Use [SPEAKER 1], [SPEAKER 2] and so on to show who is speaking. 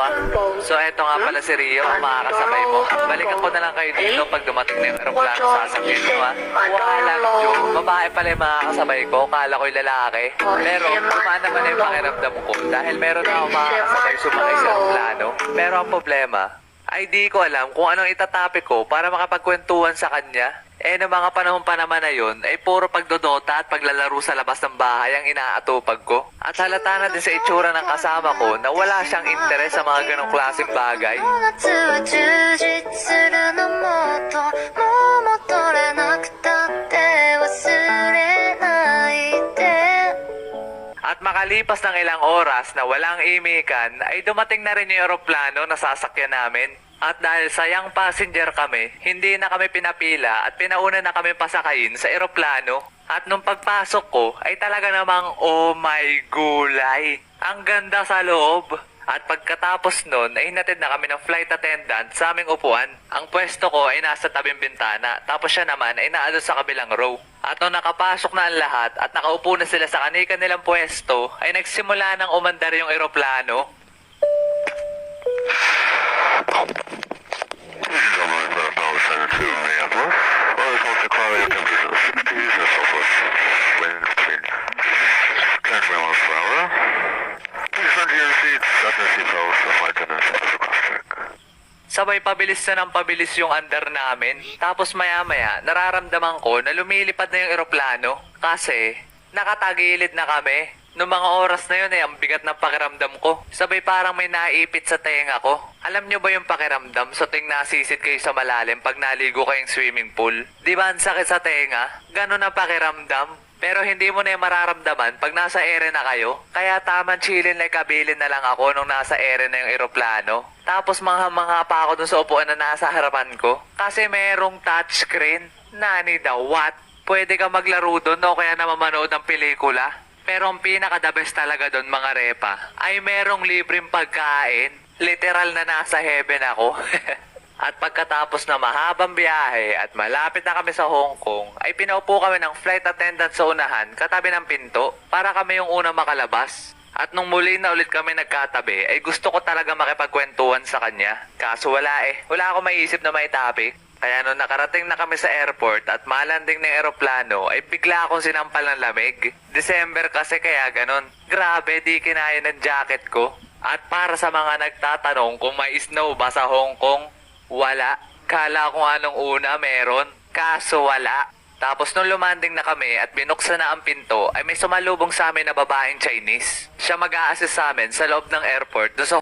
[SPEAKER 1] ka. So eto nga pala si Rio, ang makakasabay mo. Balikan ko na lang kayo dito pag dumating na yung aeroplano sasakyan nyo ha. Walang joke, babae pala yung makakasabay ko, kala ko'y lalaki. Pero gumaan naman na yung pakiramdam ko dahil meron na ako makakasabay sumakay sa aeroplano. Pero ang problema, ay di ko alam kung anong itatapik ko para makapagkwentuhan sa kanya. Noong mga panahon pa naman na yun, ay puro pagdodota at paglalaro sa labas ng bahay ang inaatupag ko. At halata na din sa itsura ng kasama ko na wala siyang interes sa mga ganong klaseng bagay. At makalipas ng ilang oras na walang imikan, ay dumating na rin yung aeroplano na sasakyan namin. At dahil sayang passenger kami, hindi na kami pinapila at pinauna na kami pasakayin sa eroplano. At nung pagpasok ko ay talaga namang oh my gulay. Ang ganda sa loob. At pagkatapos nun ay hinatid na kami ng flight attendant sa aming upuan. Ang pwesto ko ay nasa tabing bintana, tapos siya naman ay naalo sa kabilang row. At nung nakapasok na ang lahat at nakaupo na sila sa kanilang pwesto, ay nagsimula ng umandar yung eroplano. Sabay pabilis na ng pabilis yung andar namin. Tapos maya-maya, nararamdaman ko na lumilipad na yung eroplano. Kasi, nakatagilid na kami. Noong mga oras na yun ang bigat ng pakiramdam ko. Sabay parang may naipit sa tenga ko. Alam nyo ba yung pakiramdam sa ting nasisit kayo sa malalim pag naligo kayong swimming pool? Di ba ang sakit sa tenga? Ganon na pakiramdam. Pero hindi mo na yung mararamdaman pag nasa ere na kayo. Kaya tamang chillin like kabilin na lang ako nung nasa ere na yung eroplano. Tapos mangha-mangha pa ako dun sa upuan na nasa harapan ko. Kasi merong touchscreen. Nani daw what? Pwede ka maglaro dun o kaya naman manood ng pelikula. Pero ang pinaka-the best talaga dun mga repa ay merong libreng pagkain. Literal na nasa heaven ako. At pagkatapos na mahabang biyahe at malapit na kami sa Hong Kong, ay pinaupo kami ng flight attendant sa unahan katabi ng pinto para kami yung unang makalabas. At nung muli na ulit kami nagkatabi, ay gusto ko talaga makipagkwentuhan sa kanya. Kaso wala wala akong maiisip na may topic. Kaya nung nakarating na kami sa airport at malanding na yung aeroplano, ay bigla akong sinampal ng lamig. December kasi kaya ganon. Grabe, di kinaya ng jacket ko. At para sa mga nagtatanong kung may snow ba sa Hong Kong, wala. Kala ko anong una meron. Kaso wala. Tapos nung lumanding na kami at binuksan na ang pinto, ay may sumalubong sa amin na babaeng Chinese. Siya mag-a-assist sa amin sa loob ng airport doon sa